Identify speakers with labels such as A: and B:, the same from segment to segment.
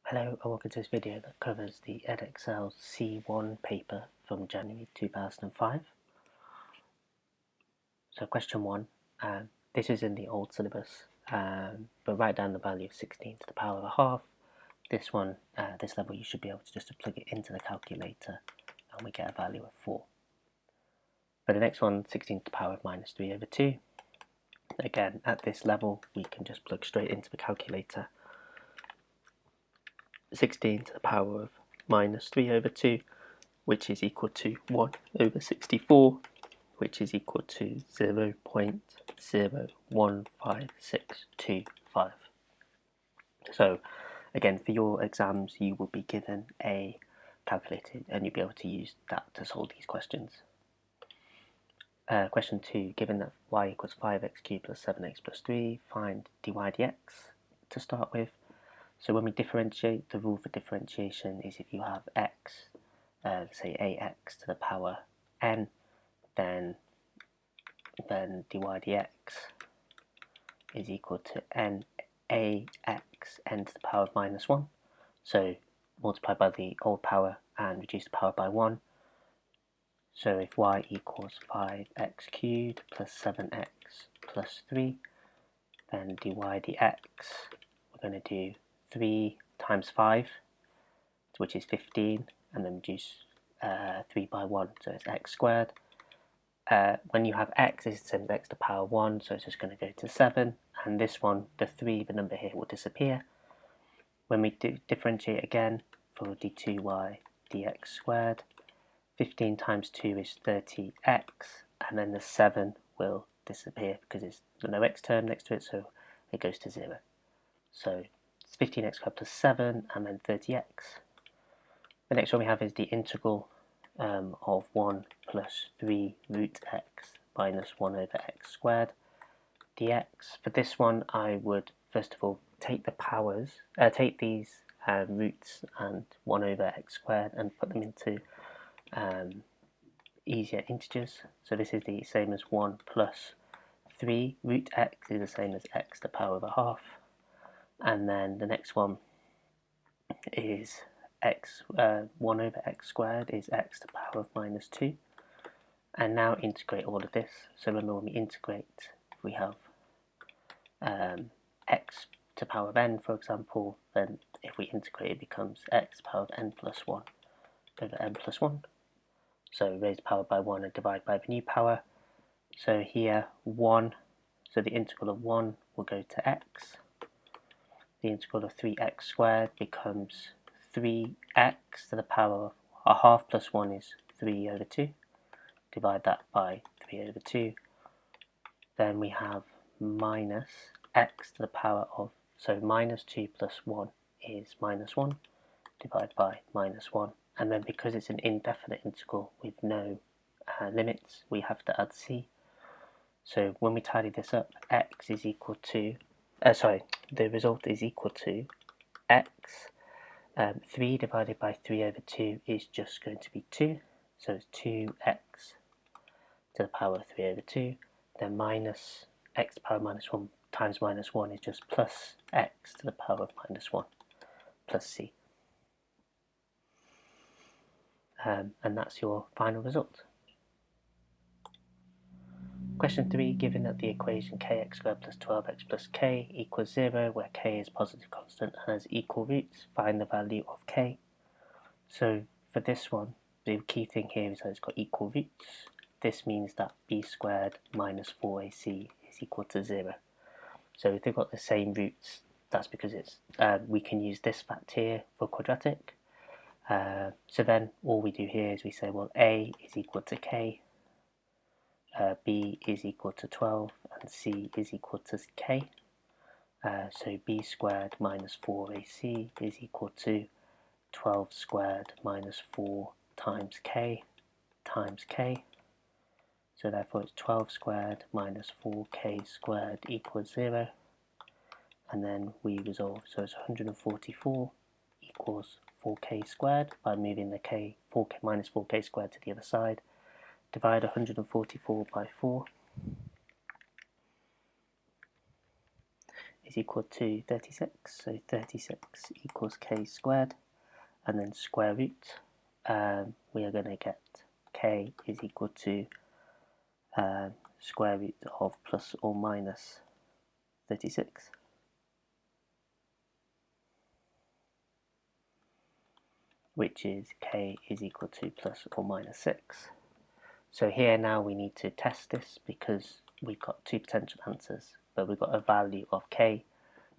A: Hello and welcome to this video that covers the Edexcel C1 paper from January 2005. So question 1, this is in the old syllabus, but write down the value of 16 to the power of a half. This one, this level you should be able to just plug it into the calculator and we get a value of 4. For the next one, 16 to the power of minus 3 over 2. Again, at this level we can just plug straight into the calculator. 16 to the power of minus 3 over 2, which is equal to 1 over 64, which is equal to 0.015625. So again, for your exams you will be given a calculator and you'll be able to use that to solve these questions. Question 2, given that y equals 5x cubed plus 7x plus 3, find dy dx to start with. So when we differentiate, the rule for differentiation is if you have x, say ax to the power n, then dy dx is equal to ax n to the power of minus 1. So multiply by the old power and reduce the power by 1. So if y equals 5x cubed plus 7x plus 3, then dy dx, we're going to do 3 times 5, which is 15, and then reduce 3 by 1, so it's x squared. When you have x, it's the same as x to the power 1, so it's just going to go to 7, and this one, the 3, the number here, will disappear. When we differentiate again for d2y dx squared, 15 times 2 is 30x, and then the 7 will disappear because there's no x term next to it, so it goes to 0. So it's 15x squared plus 7, and then 30x. The next one we have is the integral of 1 plus 3 root x minus 1 over x squared dx. For this one, I would first of all take the powers, take these roots and 1 over x squared and put them into easier integers. So this is the same as 1 plus 3 root x is the same as x to the power of a half. And then the next one is 1 over x squared is x to the power of minus 2. And now integrate all of this. So remember, when we integrate, we have x to the power of n, for example, then if we integrate it becomes x to the power of n plus 1 over n plus 1. So raise the power by 1 and divide by the new power. So here 1, so the integral of 1 will go to x. The integral of 3x squared becomes 3x to the power of a half plus 1 is 3 over 2. Divide that by 3 over 2. Then we have minus x to the power of, so minus 2 plus 1 is minus 1. Divide by minus 1. And then because it's an indefinite integral with no limits, we have to add c. So when we tidy this up, x is equal to, the result is equal to x. 3 divided by 3 over 2 is just going to be 2. So it's 2x to the power of 3 over 2. Then minus x to the power of minus 1 times minus 1 is just plus x to the power of minus 1 plus c. And that's your final result. Question 3, given that the equation kx squared plus 12x plus k equals 0, where k is positive constant and has equal roots, find the value of k. So for this one, the key thing here is that it's got equal roots. This means that b squared minus 4ac is equal to 0. So if they've got the same roots, that's because it's we can use this fact here for quadratic. So then all we do here is we say, well, a is equal to k, b is equal to 12, and c is equal to k. So b squared minus 4ac is equal to 12 squared minus 4 times k times k. So therefore it's 12 squared minus 4k squared equals 0. And then we resolve, so it's 144 equals 4k squared by moving the 4k minus 4k squared to the other side. Divide 144 by 4 is equal to 36, so 36 equals k squared, and then square root, we are going to get k is equal to square root of plus or minus 36. Which is k is equal to plus or minus 6. So here now we need to test this because we've got two potential answers, but we've got a value of k.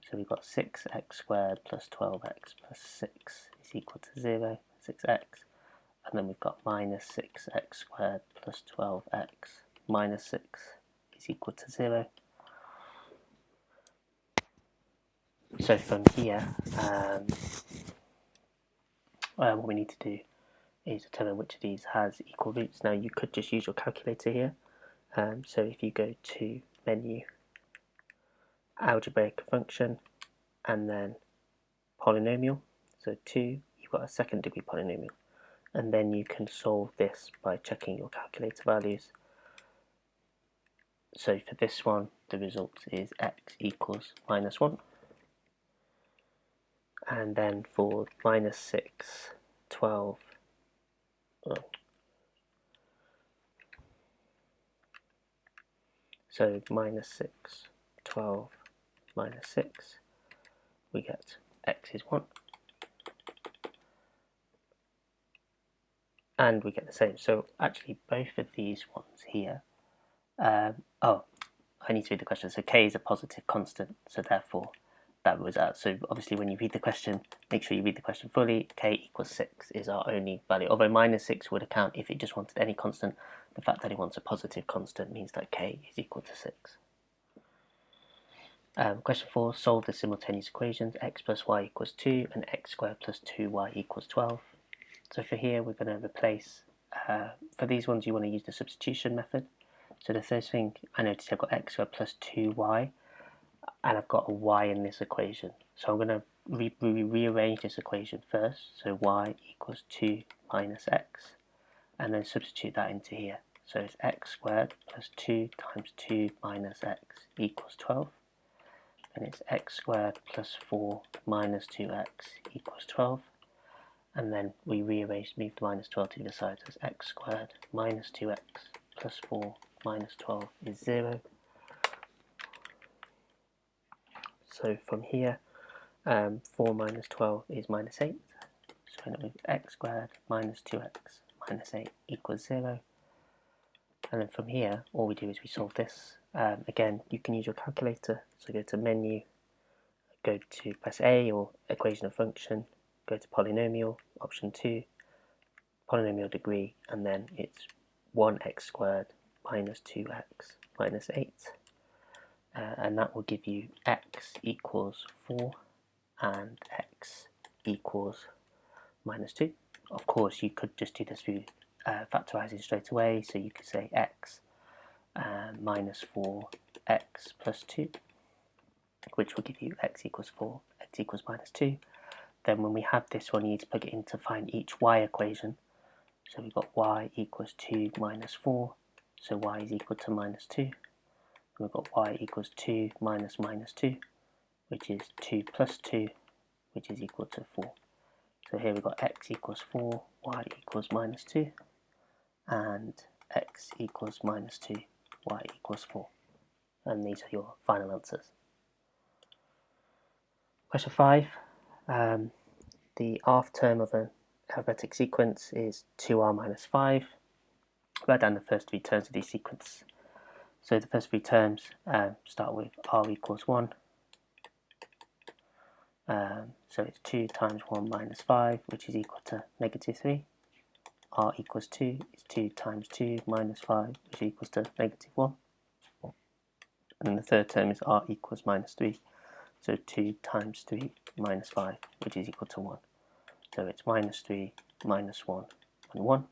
A: So we've got 6x squared plus 12x plus 6 is equal to 0, 6x. And then we've got minus 6x squared plus 12x minus 6 is equal to 0. So from here, what we need to do is determine which of these has equal roots. Now you could just use your calculator here. So if you go to menu, algebraic function, and then polynomial, so 2, you've got a second degree polynomial. And then you can solve this by checking your calculator values. So for this one, the result is x equals minus 1. And then for minus 6, 12, so minus 6, 12, minus 6, we get x is 1. And we get the same. So actually both of these ones here, I need to read the question. So k is a positive constant, so therefore that was out. So obviously when you read the question, make sure you read the question fully. K equals 6 is our only value. Although minus 6 would account if it just wanted any constant, the fact that it wants a positive constant means that k is equal to 6. Question 4, solve the simultaneous equations x plus y equals 2 and x squared plus 2y equals 12. So for here we're going to replace, for these ones you want to use the substitution method. So the first thing I noticed, I've got x squared plus 2y and I've got a y in this equation. So I'm going to rearrange this equation first. So y equals 2 minus x, and then substitute that into here. So it's x squared plus 2 times 2 minus x equals 12. And it's x squared plus 4 minus 2x equals 12. And then we rearrange, move the minus 12 to the side, so it's x squared minus 2x plus 4 minus 12 is 0. So from here, 4 minus 12 is minus 8. So we end up with x squared minus 2x minus 8 equals 0. And then from here, all we do is we solve this. Again, you can use your calculator. So go to menu, go to press A or equation of function, go to polynomial, option 2, polynomial degree, and then it's 1x squared minus 2x minus 8. And that will give you x equals 4 and x equals minus 2. Of course, you could just do this through factorising straight away, so you could say x minus 4x plus 2, which will give you x equals 4, x equals minus 2. Then when we have this one, you need to plug it in to find each y equation. So we've got y equals 2 minus 4, so y is equal to minus 2. And we've got y equals 2 minus minus 2, which is 2 plus 2, which is equal to 4. So here we've got x equals 4, y equals minus 2, and x equals minus 2, y equals 4. And these are your final answers. Question 5. The half term of an arithmetic sequence is 2r minus 5. Write down the first three terms of these sequence. So the first three terms start with r equals 1. So it's 2 times 1 minus 5, which is equal to negative 3. R equals 2 is 2 times 2 minus 5, which equals to negative 1. And then the third term is r equals minus 3. So 2 times 3 minus 5, which is equal to 1. So it's minus 3, minus 1, and 1.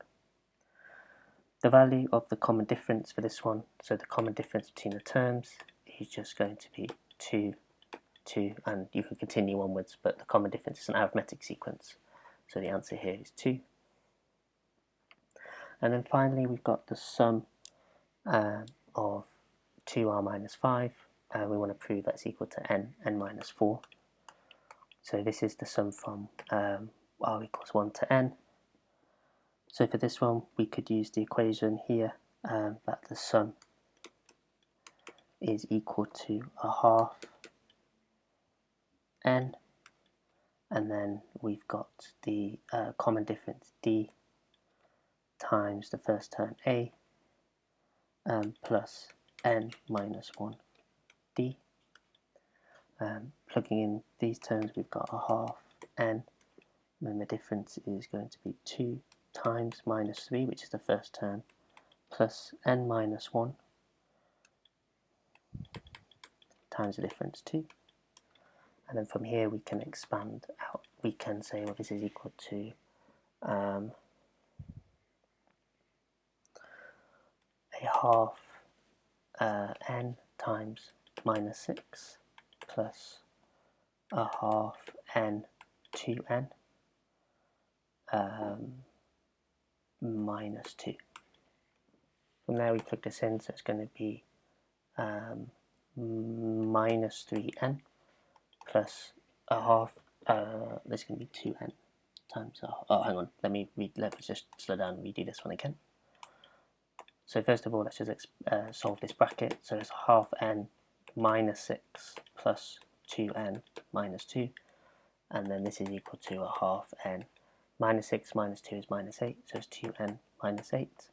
A: The value of the common difference for this one, so the common difference between the terms is just going to be 2, 2, and you can continue onwards, but the common difference is an arithmetic sequence. So the answer here is 2. And then finally we've got the sum of 2r minus 5. we want to prove that's equal to n minus 4. So this is the sum from r equals 1 to n. So for this one, we could use the equation here that the sum is equal to a half n, and then we've got the common difference d times the first term a plus n minus 1 d. Plugging in these terms, we've got a half n, and then the difference is going to be 2 times minus 3, which is the first term, plus n minus 1 times the difference 2. And then from here we can expand out. We can say, well, this is equal to a half n times minus 6 plus a half n 2n minus 2. From there we plug this in, so it's going to be minus 3n plus a half, there's going to be 2n times a half. Oh, hang on, let's just slow down and redo this one again. So first of all, let's just solve this bracket. So it's half n minus 6 plus 2n minus 2, and then this is equal to a half n. Minus 6 minus 2 is minus 8, so it's 2n minus 8.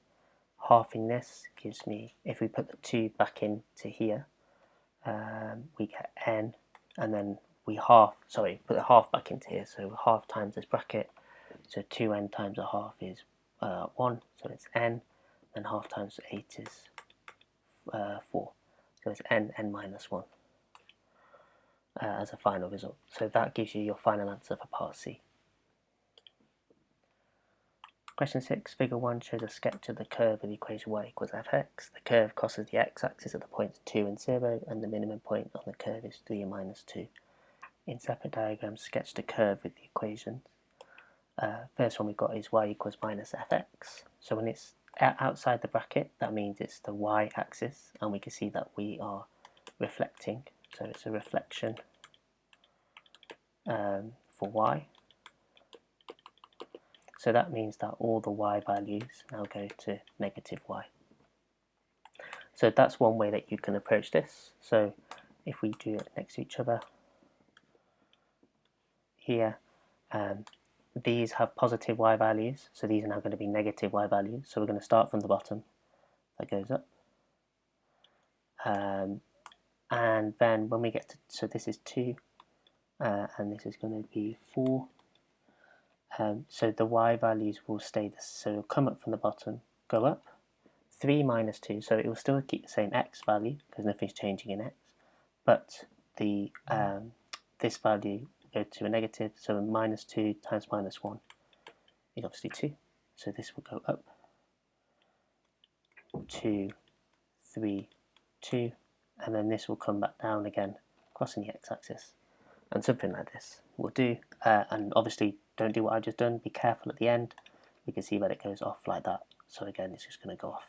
A: Halving this gives me, if we put the 2 back into here, we get n, and then we put the half back into here, so half times this bracket, so 2n times a half is 1, so it's n, and half times 8 is 4, so it's n minus 1 as a final result. So that gives you your final answer for part C. Question 6, figure 1 shows a sketch of the curve of the equation y equals fx. The curve crosses the x-axis at the points 2 and 0, and the minimum point on the curve is 3 and minus 2. In separate diagrams, sketch the curve with the equations. First one we've got is y equals minus fx. So when it's outside the bracket, that means it's the y-axis, and we can see that we are reflecting. So it's a reflection for y. So that means that all the y values now go to negative y. So that's one way that you can approach this. So if we do it next to each other, here, these have positive y values, so these are now going to be negative y values. So we're going to start from the bottom, that goes up. And then when we get to, so this is 2, and this is going to be 4. So the y values will stay this, so it'll come up from the bottom, go up, 3 minus 2, so it will still keep the same x value because nothing's changing in x, but the this value will go to a negative, so minus 2 times minus 1 is obviously 2, so this will go up, 2, 3, 2, and then this will come back down again, crossing the x-axis, and something like this will do, and obviously don't do what I've just done, be careful at the end. We can see that it goes off like that, so again it's just going to go off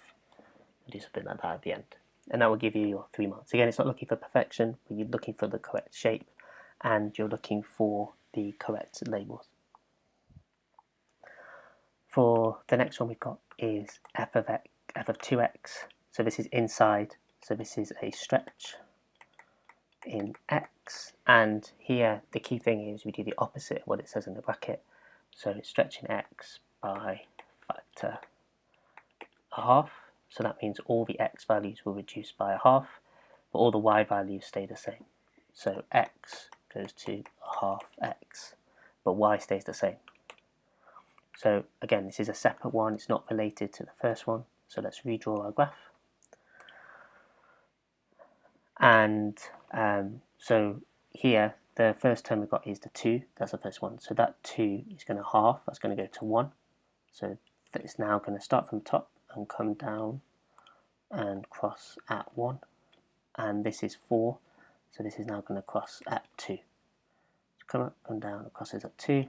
A: and do something like that at the end, and that will give you your 3 marks. Again, it's not looking for perfection, but you're looking for the correct shape and you're looking for the correct labels. For the next one we've got is f of 2x, so this is inside, so this is a stretch in x, and here the key thing is we do the opposite of what it says in the bracket, so it's stretching x by factor a half, so that means all the x values will reduce by a half, but all the y values stay the same, so x goes to a half x, but y stays the same. So again, this is a separate one, it's not related to the first one, so let's redraw our graph. And so here, the first term we've got is the 2, that's the first one. So that 2 is going to halve, that's going to go to 1. So it's now going to start from the top and come down and cross at 1. And this is 4, so this is now going to cross at 2. So come up, come down, and crosses at 2.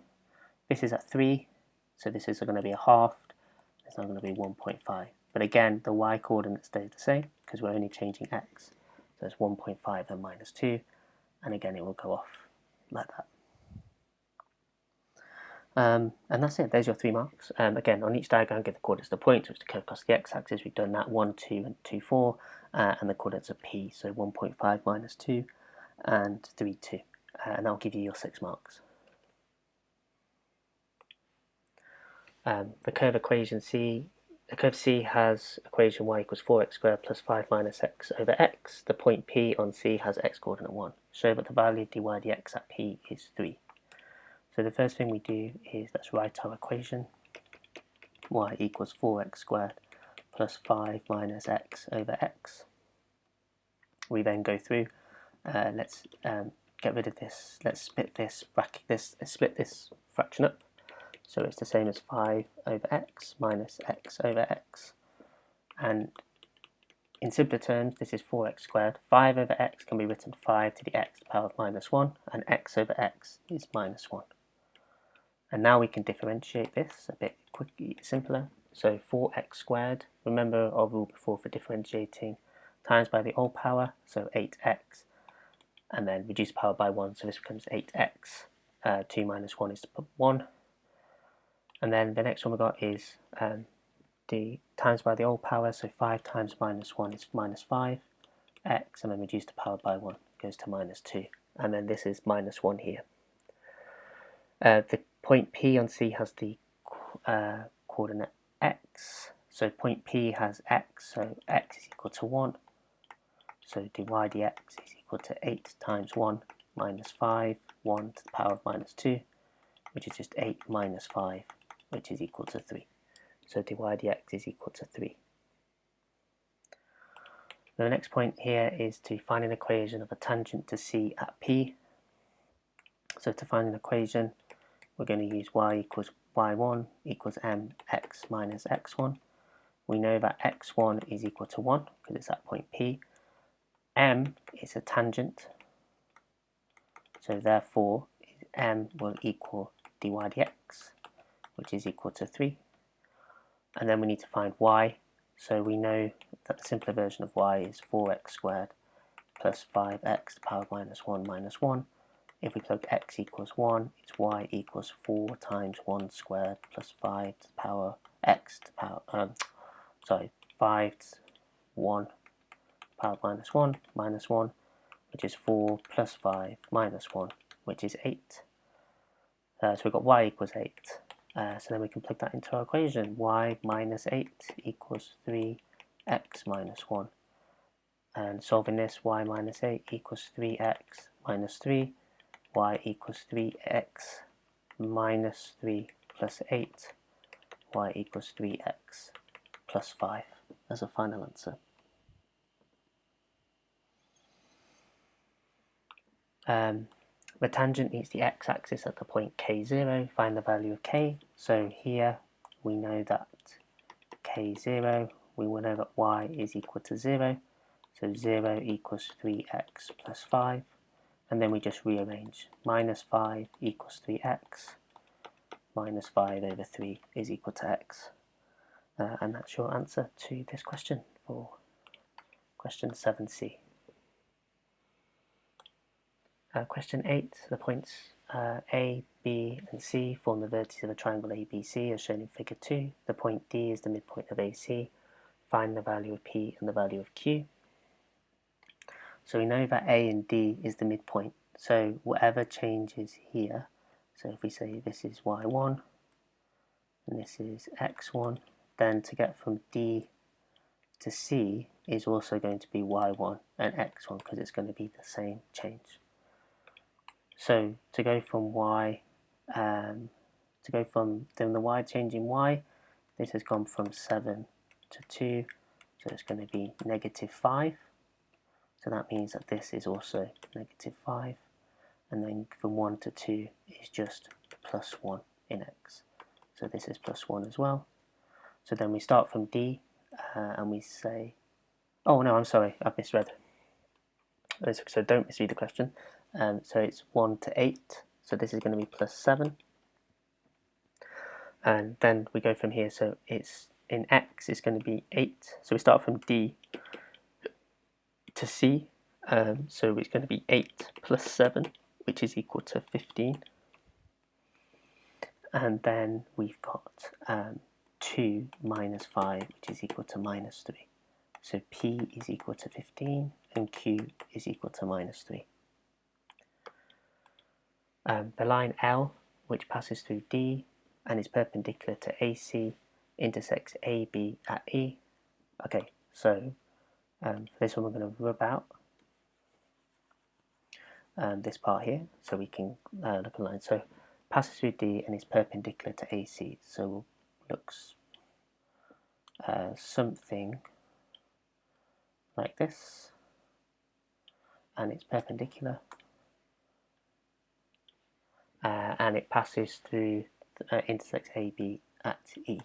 A: This is at 3, so this is going to be a halved, it's now going to be 1.5. But again, the y coordinate stays the same because we're only changing x. So it's 1.5 and minus 2, and again it will go off like that. And that's it, there's your 3 marks. Again, on each diagram, give the coordinates of the points, which is the curve across the x-axis. We've done that 1, 2, and 2, 4, and the coordinates of p, so 1.5 minus 2 and 3, 2. And that'll give you your 6 marks. The curve equation C, the curve C has equation y equals 4x squared plus 5 minus x over x. The point P on C has x coordinate 1. Show that the value of dy dx at P is 3. So the first thing we do is let's write our equation. Y equals 4x squared plus 5 minus x over x. We then go through, let's get rid of this, let's split this fraction up. So it's the same as 5 over x minus x over x. And in simpler terms, this is 4x squared. 5 over x can be written 5 to the x to the power of minus 1, and x over x is minus 1. And now we can differentiate this a bit simpler. So 4x squared, remember our rule before for differentiating, times by the whole power, so 8x, and then reduce power by 1, so this becomes 8x. 2 minus 1 is to put 1. And then the next one we got is the times by the whole power, so 5 times minus 1 is minus 5x, and then reduce the power by 1 goes to minus 2. And then this is minus 1 here. The point P on C has the coordinate x, so point P has x, so x is equal to 1, so dy dx is equal to 8 times 1 minus 5, 1 to the power of minus 2, which is just 8 minus 5, which is equal to 3. So dy dx is equal to 3. The next point here is to find an equation of a tangent to C at P. So to find an equation, we're going to use y equals y1 equals mx minus x1. We know that x1 is equal to 1 because it's at point P. M is a tangent, so therefore m will equal dy dx, which is equal to 3. And then we need to find y, so we know that the simpler version of y is 4x squared plus 5x to the power of minus 1 minus 1. If we plug x equals 1, it's y equals 4 times 1 squared plus 5 to the power x to the power, 5 to 1 power of minus 1, which is 4 plus 5 minus 1, which is 8. So we've got y equals 8. So then we can plug that into our equation. Y minus 8 equals 3x minus 1. And solving this, y minus 8 equals 3x minus 3. Y equals 3x minus 3 plus 8. Y equals 3x plus 5 as a final answer. The tangent meets the x-axis at the point k0. Find the value of k. So here we know that k0, we will know that y is equal to 0. So 0 equals 3x plus 5. And then we just rearrange. Minus 5 equals 3x. Minus 5 over 3 is equal to x. And that's your answer to this question for question 7c. Question 8, the points A, B and C form the vertices of a triangle ABC as shown in figure 2. The point D is the midpoint of AC. Find the value of P and the value of Q. So we know that A and D is the midpoint, so whatever changes here, so if we say this is Y1 and this is X1, then to get from D to C is also going to be Y1 and X1 because it's going to be the same change. So to go from Y, then the Y changing Y, this has gone from 7 to 2, so it's going to be negative 5. So that means that this is also negative 5. And then from 1 to 2 is just plus 1 in X. So this is plus 1 as well. So then we start from D and we say, oh no, I'm sorry, I've misread. So don't misread the question. So it's 1 to 8, so this is going to be plus 7. And then we go from here, so it's in X it's going to be 8. So we start from D to C, So it's going to be 8 plus 7, which is equal to 15. And then we've got 2 minus 5, which is equal to minus 3. So P is equal to 15 and Q is equal to minus 3. The line L, which passes through D and is perpendicular to AC, intersects AB at E. Okay, so for this one we're going to rub out this part here, so we can look at the line. So passes through D and is perpendicular to AC, so looks something like this, and it's perpendicular, and it passes through, intersects AB at E,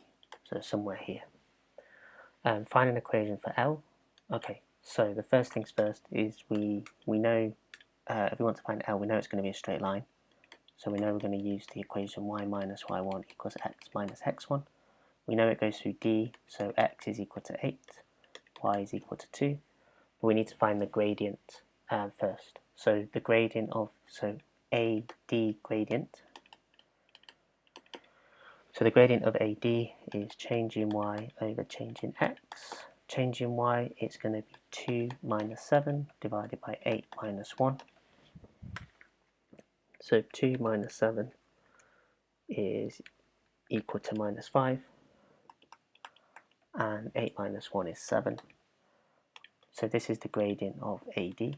A: so somewhere here. Find an equation for L. Okay, so the first things first is we know, if we want to find L, we know it's going to be a straight line. So we know we're going to use the equation y minus y1 equals x minus x1. We know it goes through D, so x is equal to 8, y is equal to 2. But we need to find the gradient first. So the gradient of, AD gradient. So the gradient of AD is change in y over change in x. Change in y, it's going to be 2 minus 7 divided by 8 minus 1. So 2 minus 7 is equal to minus 5, and 8 minus 1 is 7. So this is the gradient of AD,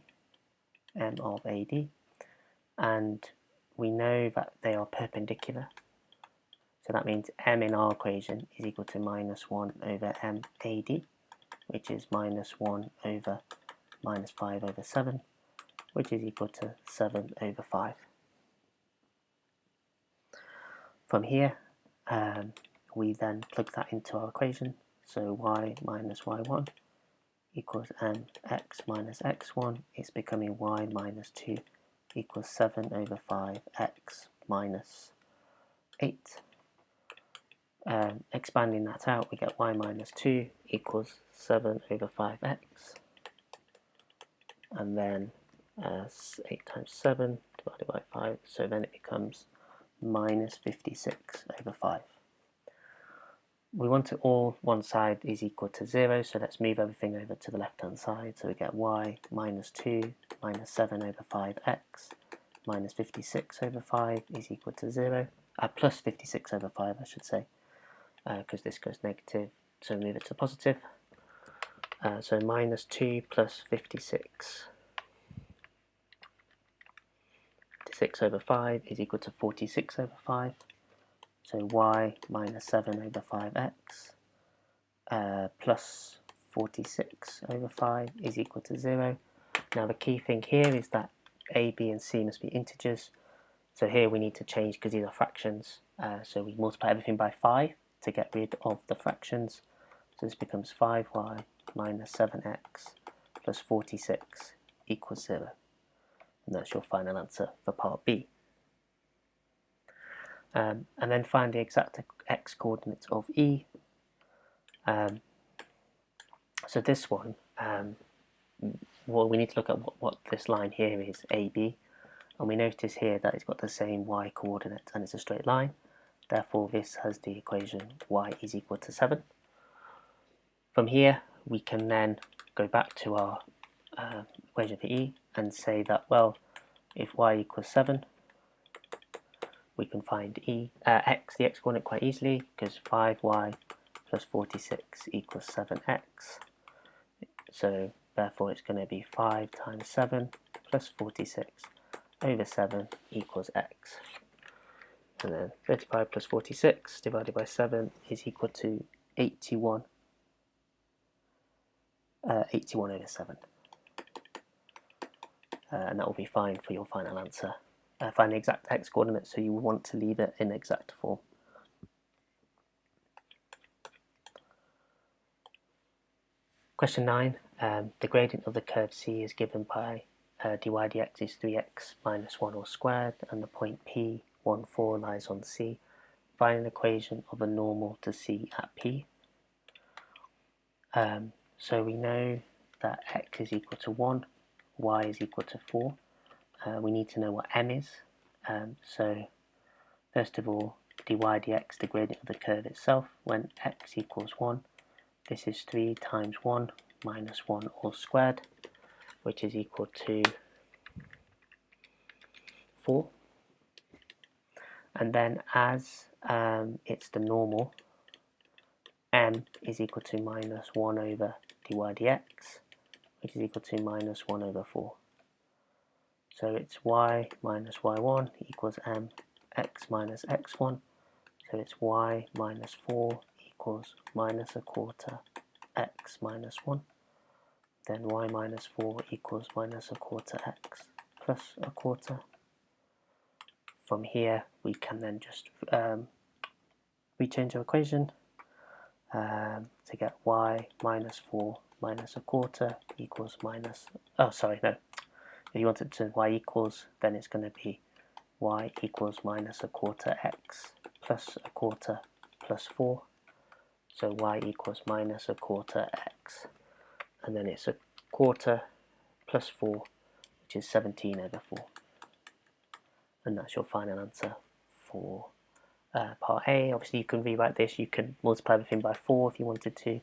A: M of AD, and we know that they are perpendicular. So that means M in our equation is equal to minus 1 over M AD, which is minus 1 over minus 5 over 7, which is equal to 7 over 5. From here, we then plug that into our equation. So y minus y1 equals mx minus x1. It's becoming y minus 2 equals 7 over 5x minus 8. Expanding that out, we get y minus 2 equals 7 over 5x. And then 8 times 7 divided by 5. So then it becomes minus 56 over 5. We want it all, one side is equal to 0, so let's move everything over to the left hand side. So we get y minus 2 minus 7 over 5x minus 56 over 5 is equal to 0, plus 56 over 5 I should say, because this goes negative, so move it to the positive. So minus 2 plus 56 over 5 is equal to 46 over 5. So y minus 7 over 5x plus 46 over 5 is equal to 0. Now the key thing here is that a, b and c must be integers. So here we need to change because these are fractions. So we multiply everything by 5 to get rid of the fractions. So this becomes 5y minus 7x plus 46 equals 0. And that's your final answer for part B. And then find the exact x coordinates of E. So this one, well, we need to look at what this line here is, AB, and we notice here that it's got the same y coordinates and it's a straight line. Therefore, this has the equation y is equal to 7. From here, we can then go back to our equation for E and say that, well, if y equals 7, we can find x, the x coordinate, quite easily, because 5y plus 46 equals 7x. So therefore it's going to be 5 times 7 plus 46 over 7 equals x. And then 35 plus 46 divided by 7 is equal to 81. 81 over 7. And that will be fine for your final answer. Find the exact x coordinate, so you want to leave it in exact form. Question 9. The gradient of the curve C is given by dy dx is 3x minus 1 all squared, and the point P, 1, 4 lies on C. Find an equation of a normal to C at P. So we know that x is equal to 1, y is equal to 4, we need to know what m is. So first of all, dy dx, the gradient of the curve itself, when x equals 1, this is 3 times 1 minus 1 all squared, which is equal to 4. And then as it's the normal, m is equal to minus 1 over dy dx, which is equal to minus 1 over 4. So it's y minus y1 equals m x minus x1. So it's y minus 4 equals minus a quarter x minus 1. Then y minus 4 equals minus a quarter x plus a quarter. From here we can then just rechange our equation to get y minus 4 minus a quarter equals minus, if you want it to y equals, then it's going to be y equals minus a quarter x plus a quarter plus 4. So y equals minus a quarter x, and then it's a quarter plus 4, which is 17 over 4. And that's your final answer for part A. Obviously you can rewrite this, you can multiply everything by 4 if you wanted to,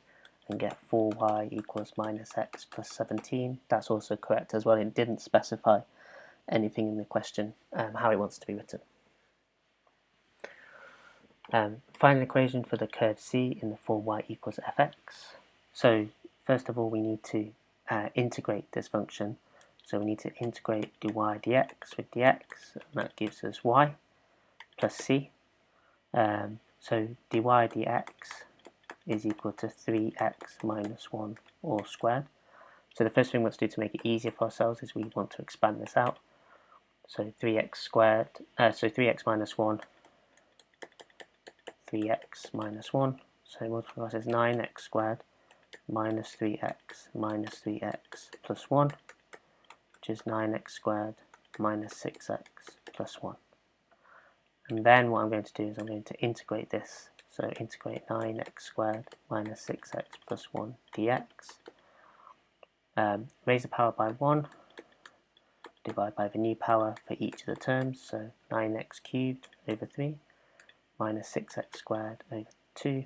A: and get 4y equals minus x plus 17. That's also correct as well. It didn't specify anything in the question how it wants to be written. Final equation for the curve C in the form y equals fx. So first of all we need to integrate this function. So we need to integrate dy dx with dx, and that gives us y plus c. So dy dx is equal to 3x minus 1 all squared. So the first thing we want to do to make it easier for ourselves is we want to expand this out. So 3x squared, so 3x minus 1, 3x minus 1, so multiply this is 9x squared minus 3x minus 3x plus 1, which is 9x squared minus 6x plus 1. And then what I'm going to do is I'm going to integrate this. So integrate 9x squared minus 6x plus 1 dx. Raise the power by 1, divide by the new power for each of the terms. So 9x cubed over 3 minus 6x squared over 2,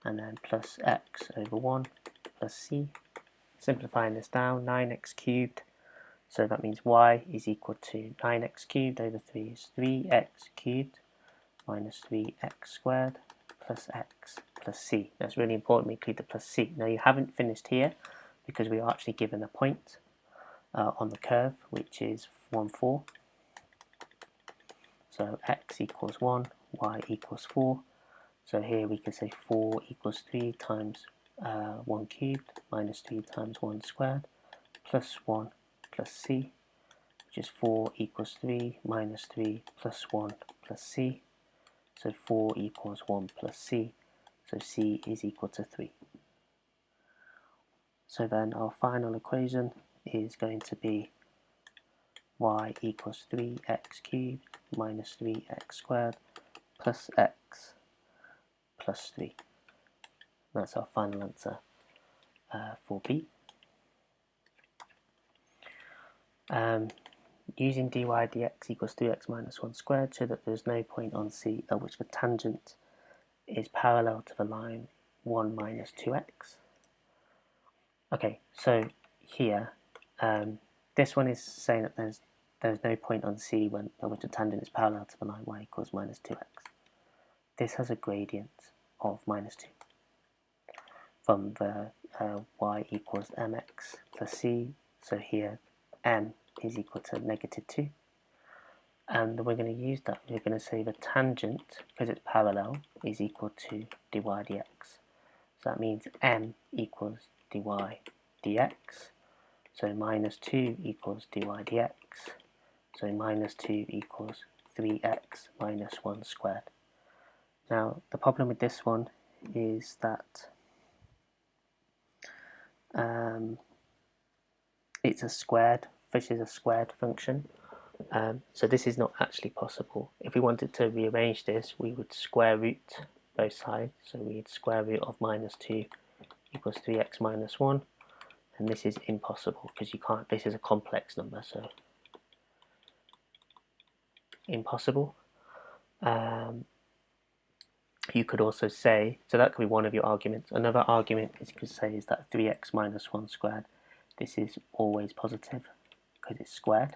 A: and then plus x over 1 plus c. Simplifying this down, 9x cubed, so that means y is equal to 9x cubed over 3 is 3x cubed minus 3x squared plus x plus c. That's really important, we include the plus c. Now you haven't finished here because we are actually given a point on the curve, which is 1, 4. So x equals 1, y equals 4. So here we can say 4 equals 3 times 1 cubed minus 3 times 1 squared plus 1 plus c, which is 4 equals 3 minus 3 plus 1 plus c. So 4 equals 1 plus c. So c is equal to 3. So then our final equation is going to be y equals 3x cubed minus 3x squared plus x plus 3. That's our final answer for B. Using dy dx equals 3x minus 1 squared, so that there's no point on C at which the tangent is parallel to the line 1 minus 2x. Okay, so here, this one is saying that there's no point on C at which the tangent is parallel to the line y equals minus 2x. This has a gradient of minus 2 from the y equals mx plus c, so here m is equal to negative 2, and we're going to use that. We're going to say the tangent, because it's parallel, is equal to dy dx. So that means m equals dy dx, so minus 2 equals dy dx, so minus 2 equals 3x minus 1 squared. Now the problem with this one is that it's a squared, this is a squared function, so this is not actually possible. If we wanted to rearrange this, we would square root both sides, so we'd square root of minus 2 equals 3x minus 1, and this is impossible because you can't, this is a complex number, so impossible. You could also say, so that could be one of your arguments. Another argument is you could say is that 3x minus 1 squared, this is always positive because it's squared.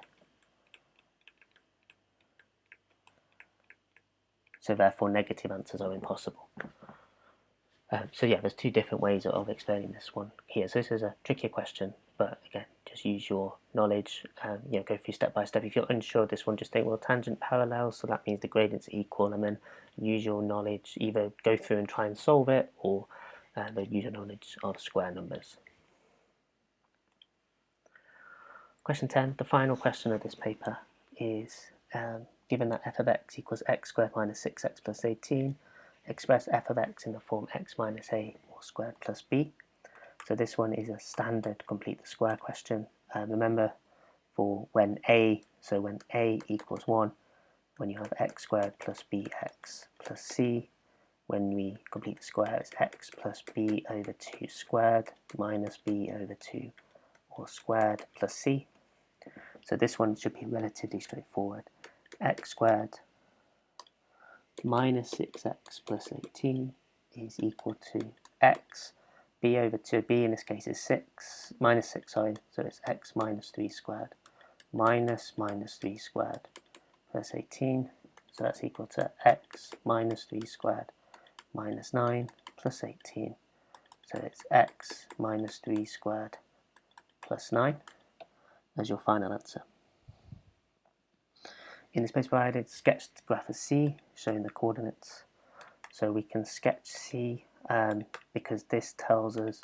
A: So therefore negative answers are impossible. So yeah, there's two different ways of explaining this one here. So this is a trickier question, but again, just use your knowledge and go through step by step. If you're unsure of this one, just think, well, tangent parallels, so that means the gradients are equal, and then use your knowledge, either go through and try and solve it, or use your knowledge of square numbers. Question 10, the final question of this paper is, given that f of x equals x squared minus 6x plus 18, express f of x in the form x minus a all squared plus b. So this one is a standard complete the square question. Remember, for when a equals 1, when you have x squared plus bx plus c, when we complete the square, it's x plus b over 2 squared minus b over 2 all squared plus c. So this one should be relatively straightforward. X squared minus 6x plus 18 is equal to x. B over 2, b in this case is 6, minus 6, sorry, so it's x minus 3 squared minus 3 squared plus 18, so that's equal to x minus 3 squared minus 9 plus 18, so it's x minus 3 squared plus 9 as your final answer. In the space provided, sketch the graph of C, showing the coordinates. So we can sketch C because this tells us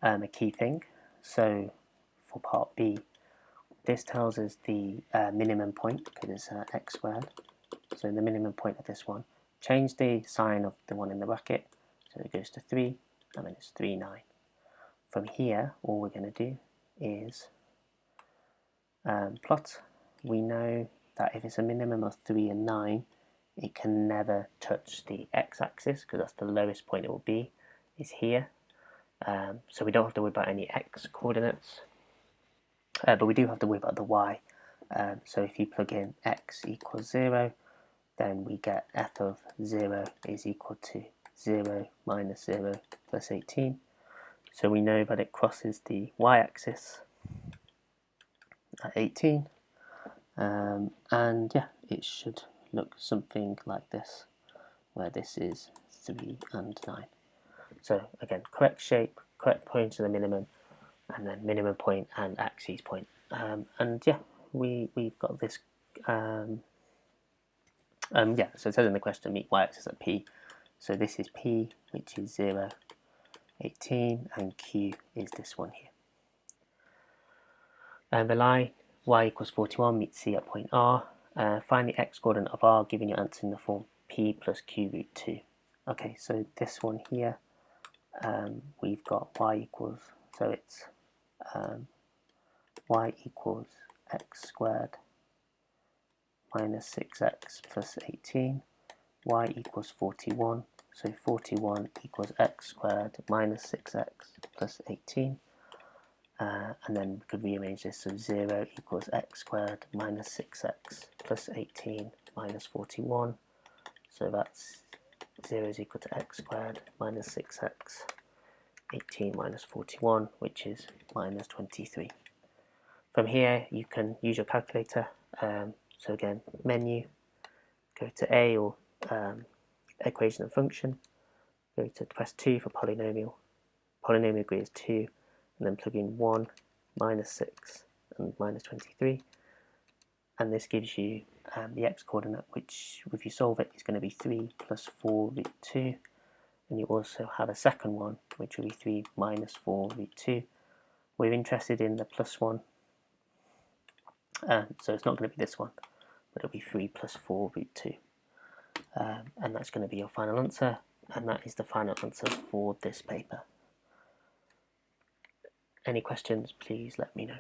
A: a key thing. So for part B, this tells us the minimum point, because it's x squared. So the minimum point of this one. Change the sign of the one in the bracket, so it goes to 3, and then it's 3, 9. From here, all we're going to do is plot. We know that if it's a minimum of 3 and 9, it can never touch the x-axis because that's the lowest point it will be, is here. So we don't have to worry about any x coordinates, but we do have to worry about the y. So if you plug in x equals 0, then we get f of 0 is equal to 0 minus 0 plus 18. So we know that it crosses the y-axis at 18. And yeah, it should look something like this, where this is 3 and 9. So again, correct shape, correct point to the minimum, and then minimum point and axis point. And yeah, we've got this. Yeah, so it says in the question, meet y-axis at P. So this is P, which is 0, 18, and Q is this one here. And the line y equals 41 meets C at point R. Find the x coordinate of R, giving your answer in the form P plus Q root 2. Okay, so this one here, we've got y equals, so it's y equals x squared minus 6x plus 18, y equals 41, so 41 equals x squared minus 6x plus 18. And then we could rearrange this, so 0 equals x squared minus 6x plus 18 minus 41. So that's 0 is equal to x squared minus 6x, 18 minus 41, which is minus 23. From here, you can use your calculator. So again, menu, go to A, or equation and function, go to press 2 for polynomial. Polynomial degree is 2. And then plug in 1, minus 6, and minus 23. And this gives you the x coordinate, which, if you solve it, is going to be 3 plus 4 root 2. And you also have a second one, which will be 3 minus 4 root 2. We're interested in the plus one, so it's not going to be this one, but it'll be 3 plus 4 root 2. And that's going to be your final answer, and that is the final answer for this paper. Any questions, please let me know.